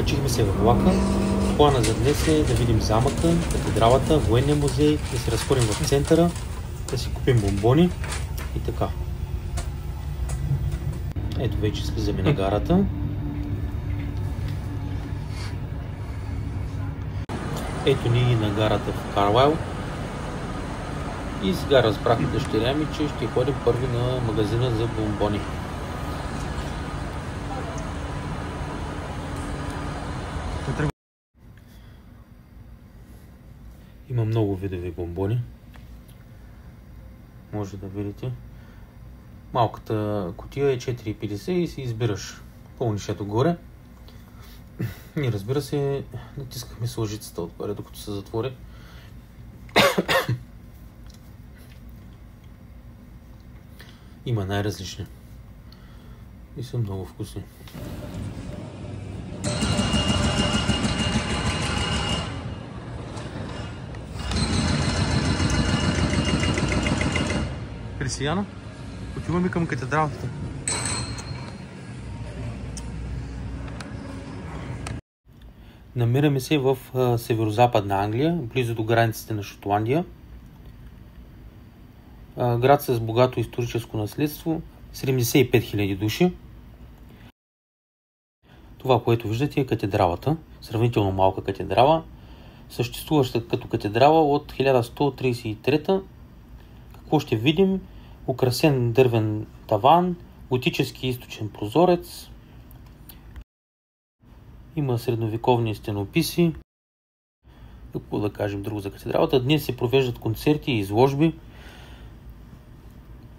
Качихме се в влака. Плана за днес е да видим замъка, катедралата, военния музей, да се разходим в центъра, да си купим бомбони и така. Ето вече слизаме на гарата. Ето ни на гарата в Карлайл. И сега разбрахме дъщеря ми, че ще ходим първи на магазина за бомбони. Има много видови бомбони. Може да видите. Малката кутия е 4,50 и си избираш. Пълниш ето горе. И разбира се, натискахме с лъжицата отгоре, докато се затвори. Има най-различни. И са много вкусни. Християна, отиваме към катедралата. Намираме се в северо-западна Англия, близо до границите на Шотландия. Град с богато историческо наследство, 75 000 души. Това, което виждате, е катедралата, сравнително малка катедрала, съществуваща като катедрала от 1133. Какво ще видим? Украсен дървен таван, готически източен прозорец. Има средновековни стенописи. Какво да кажем друго за катедралата? Днес се провеждат концерти и изложби.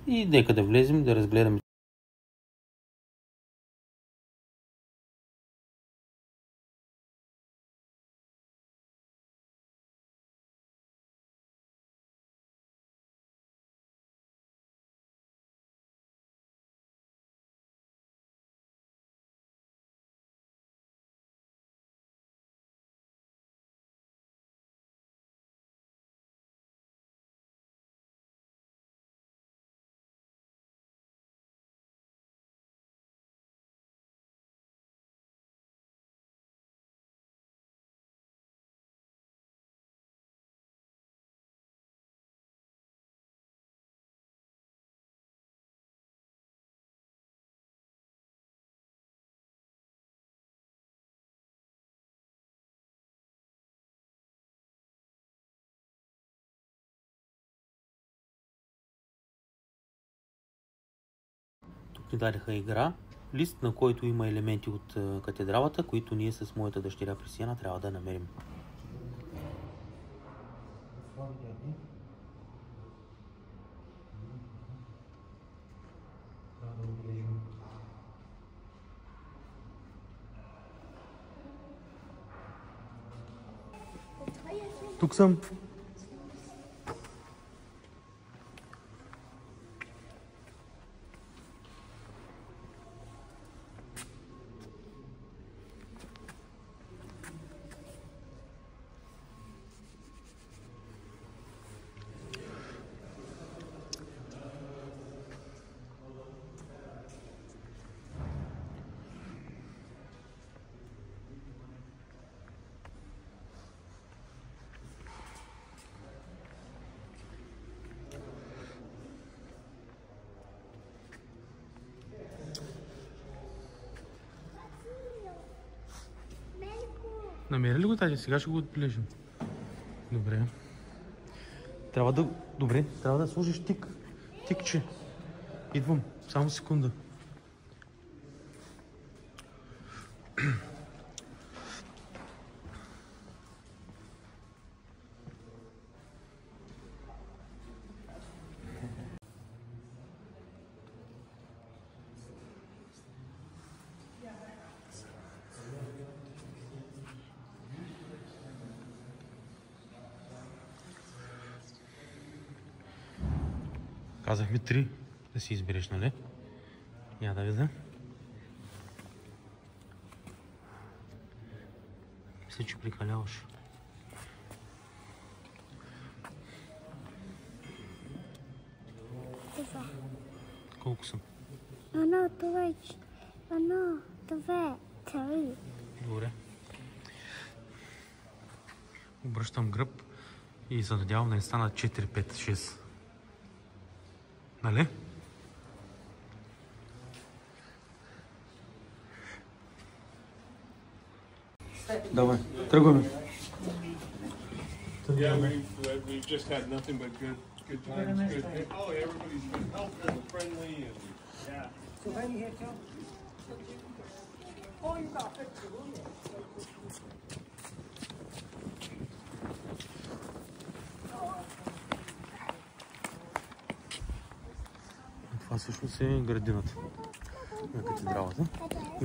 И нека да влезем да разгледаме. Тук ни дадаха игра, лист, на който има елементи от катедралата, които ние с моята дъщеря Християна трябва да намерим. Тук съм. Намери ли го тази? Сега ще го отбележим. Добре. Трябва да сложиш тик. Тикче. Идвам. Само секунда. Казахме 3 да си избереш, нали? Я да видя. Мисля, че прикаляваш. Колко съм? Едно, това е 3. Добре. Обръщам гръб и се надявам да не станат 4, 5, 6. Нали? Давай, тръгваме. Yeah, we've just had nothing but good times. Good. Oh, everybody's been helpful and friendly, and yeah. So when you hit you? Oh, you got it. Това всъщност е градината на катедралата.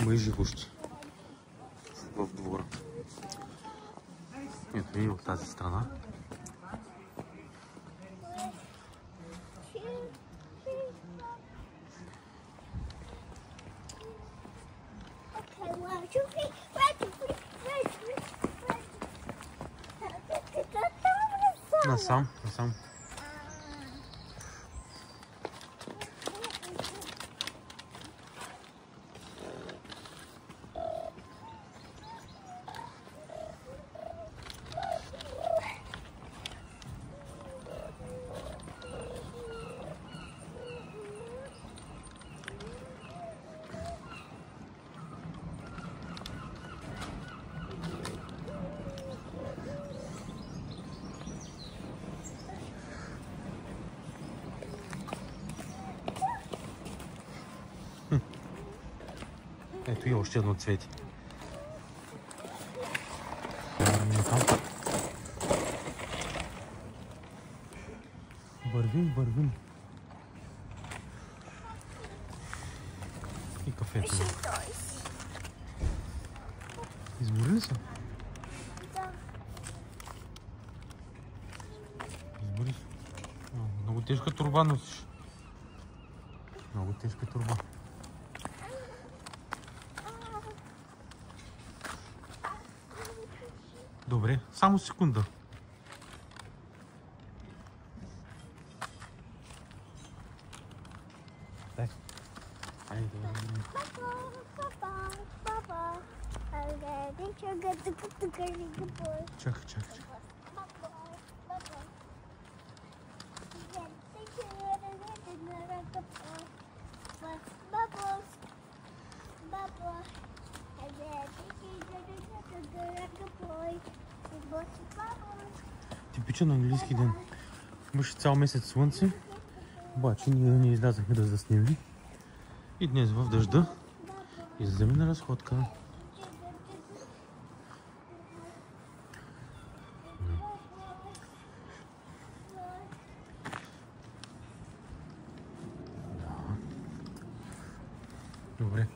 Има и живущи в двора. Ето и от тази страна. Насам, насам. Ето и още едно цвети. Вървим, вървим. И кафето. Измори ли са? Да. Измори се. Много тежка торба носиш. Много тежка торба. Добре, само секунда. Дай. Айде, чакай, чакай. Типичен английски ден. Имаше цял месец слънце, обаче ние не излязахме да заснем. И днес в дъжда излизаме на разходка. Добре.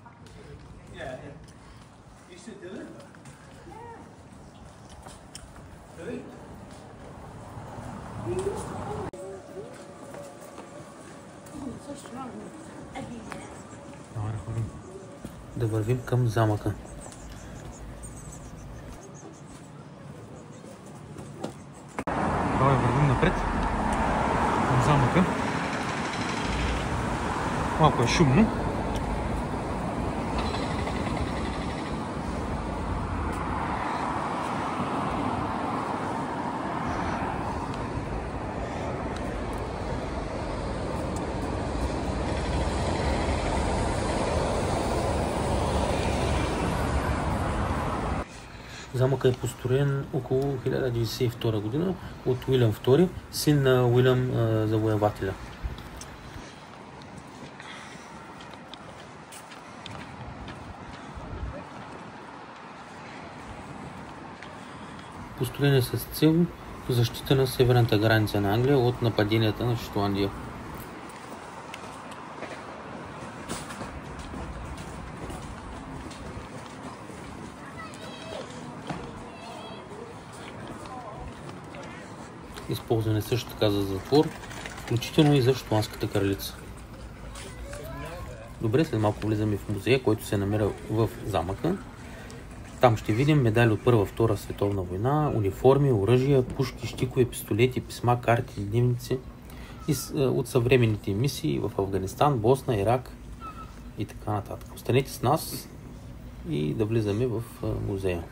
Да вървим към замъка. Давай вървим напред към замъка. Малко е шумно. Замъкът е построен около 1092 година от Уилям II, син на Уилям Завоевателя. Построен е с цел защита на северната граница на Англия от нападенията на Шотландия. Използван е също така за затвор, включително и за шотландската кралица. Добре, след малко влизаме в музея, който се намира в замъка. Там ще видим медали от Първа, Втора световна война, униформи, оръжия, пушки, щикове, пистолети, писма, карти, дневници и от съвременните мисии в Афганистан, Босна, Ирак и така нататък. Останете с нас и да влизаме в музея.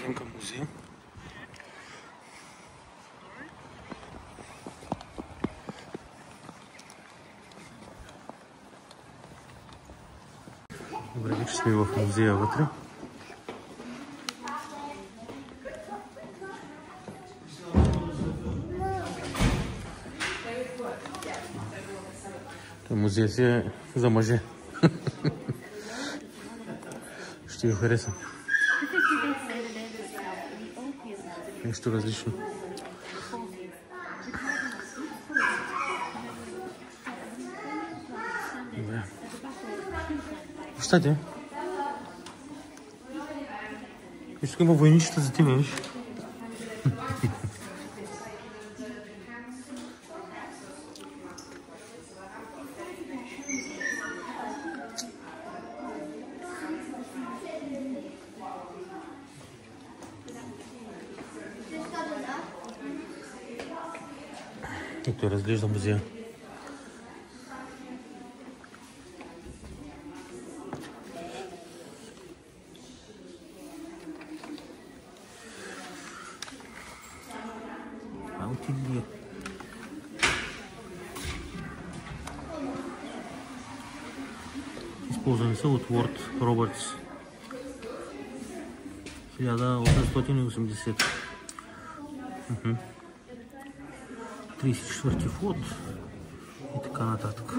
отидем към музея. Добре, вече сме в музея вътре. Музея си е за мъже. Ще ви хареса. Нещо различно. Добре. Вижте. Виж, има войничета за тебе, виж. Ето разглежда музея. Използвани са от Уорд Робъртс 1880. 34-ти флот и така нататък.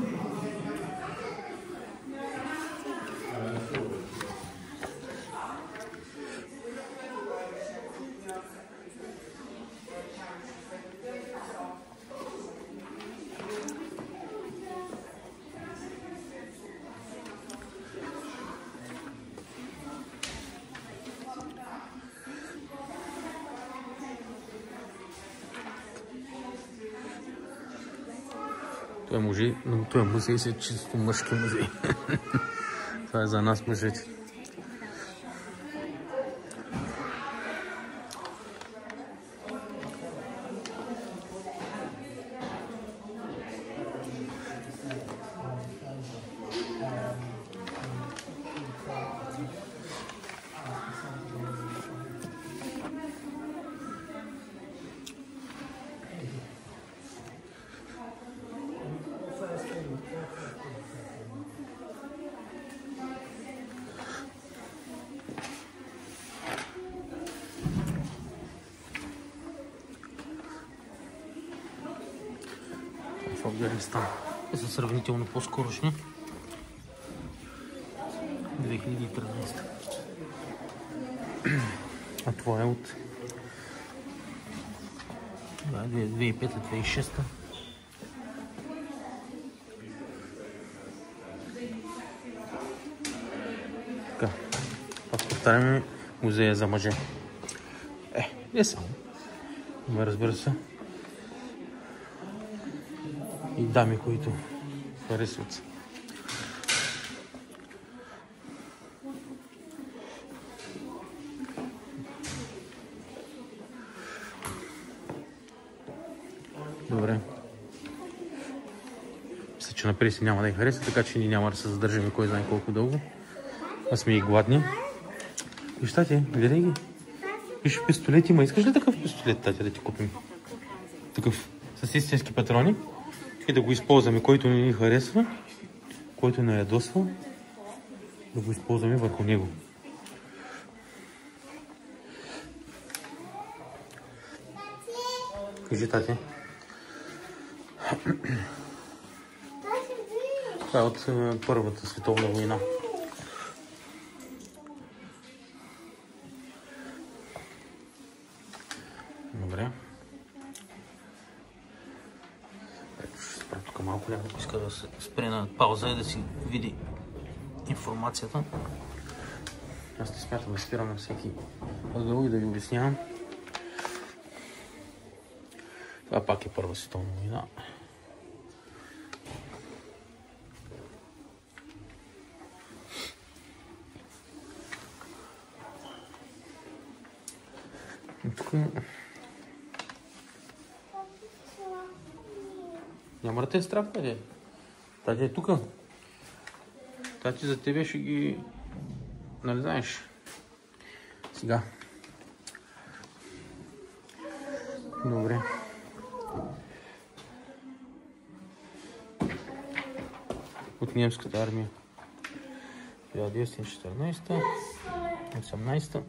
Той музей си е чисто мъжки музей. Това е за нас мъжете. В Афганистан. Те са сравнително по-скорошни. 2013. А това е от 2005-2006. Така. Пак повтаряме, музея за мъже. Не само. Има, разбира се, и дами, които харесват. Добре. Мисля, че напред си няма да я хареса, така че ние няма да се задържаме кой знае колко дълго. А сме и гладни. Виж, тати, гледай ги. Виж, пистолет има. Искаш ли такъв пистолет, тати, да ти купим? Такъв с истински патрони. И да го използваме, който не ни харесва, който не ядосва, да го използваме върху него. Кажи, тати. Това е от Първата световна война. Добре. Тук малко някой иска да се спре на пауза и да си види информацията. Аз не смятам да спирам на всеки ъгъл и да ви обяснявам. Това пак е Първа световна война. Тук няма да те е страх, къде? Тати е тук. Тати за тебе ще ги... Нали знаеш? Сега. Добре. От немската армия. 1914, 18.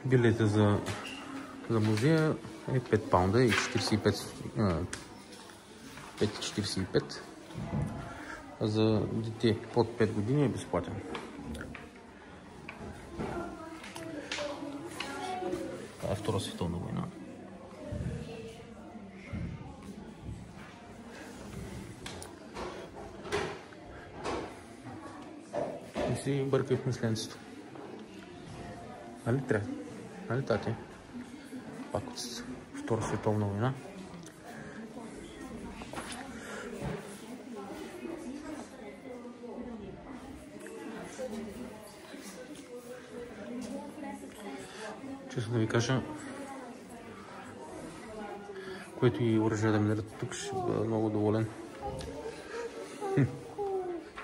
Билета за музея е 5 паунда и 5,45. А за дете под 5 години е безплатен. Това е Втора световна война. Не си бъркай в мисленцето. Нали трябва? Нали тати? Пак от Втора световна война. Честно да ви кажа, което и оръжие да ми дадат тук, ще бъда много доволен.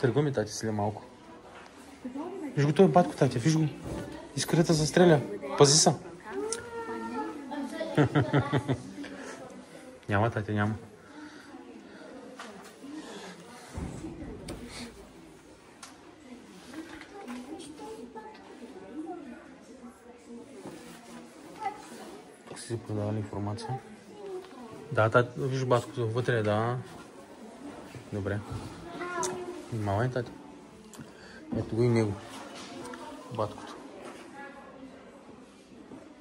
Тръгва ми тати след малко. Виж го, той е батко, тати, виж го. Иска да те застреля. Пази се. Няма, тати, няма. Как си продавали информация? Да, тати, виж баткото вътре, да. Добре. Внимавай, тати. Ето го и него. Баткото.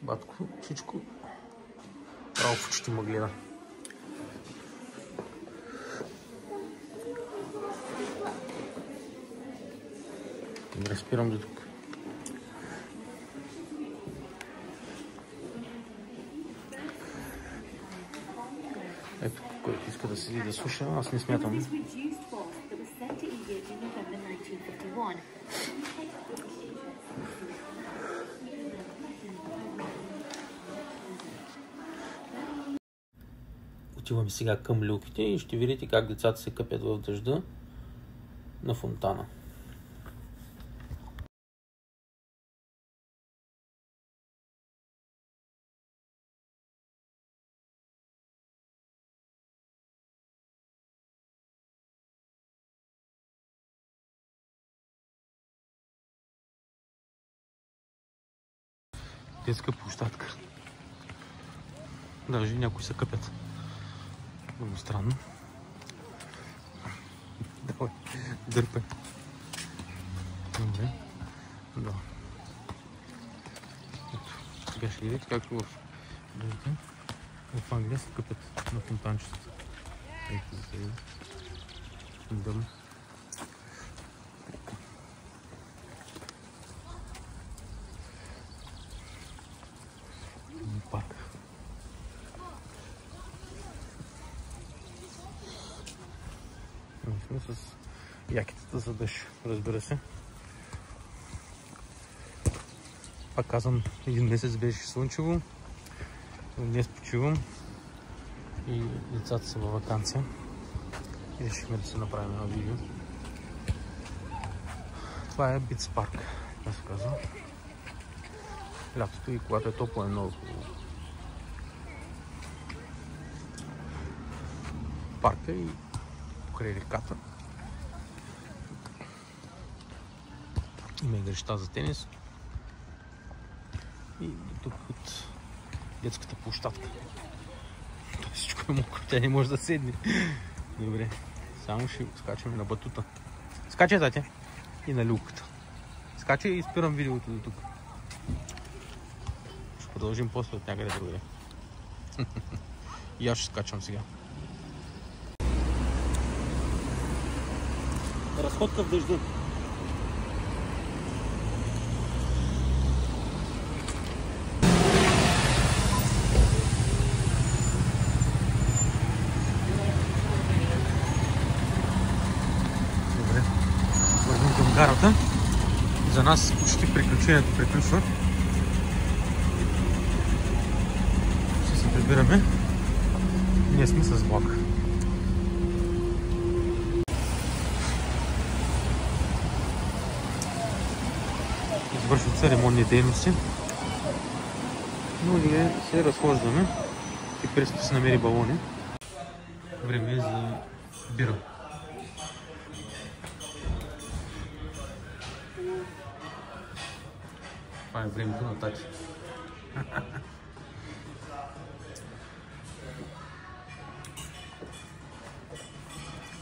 Батко, всичко право в очите му гледа. Добре, спирам до тук. Ето, който иска да седи да слуша, аз не смятам. Отиваме сега към люките и ще видите как децата се къпят в дъжда на фонтана. Детска площадка. Даже някои се къпят. Много странно. Давай, дърпай. Добре. Да. Ето, сега ще видите както в Англия се къпят на фонтанчета. Ето, да се види. Дърно. Парк. С якитата за дъжд, разбира се. Пак казвам, един месец беше слънчево. Днес почивам и децата са във ваканция. И решихме да се направим едно видео. Това е Битс парк, да се казва. Лятото и когато е топло е много хубаво. Парка и покрай реката. Има игрища за тенис. И тук от детската площадка. Това всичко е мокро, тя не може да седне. Добре, само ще скачаме на батута. Скачай, тати. И на люката. Скачай и спирам видеото до тук. Ще продължим после от някъде другаде. И аз ще скачам сега. Разходка в дъжда. нас почти приключението приключва. Ще се прибираме. Ние сме с влак. Извършват се ремонтни дейности. Но ние се разхождаме и предстои се намери балони. Време е за бира. Това е времето на тати.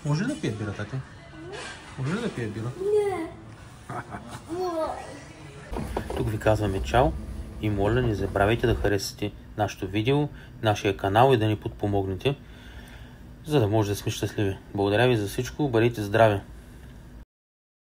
Може ли да пие бира, тати? Може ли да пие бира? Не. Тук ви казваме чао и моля, не забравяйте да харесате нашето видео, нашия канал и да ни подпомогнете, за да може да сме щастливи. Благодаря ви за всичко, бъдете здрави!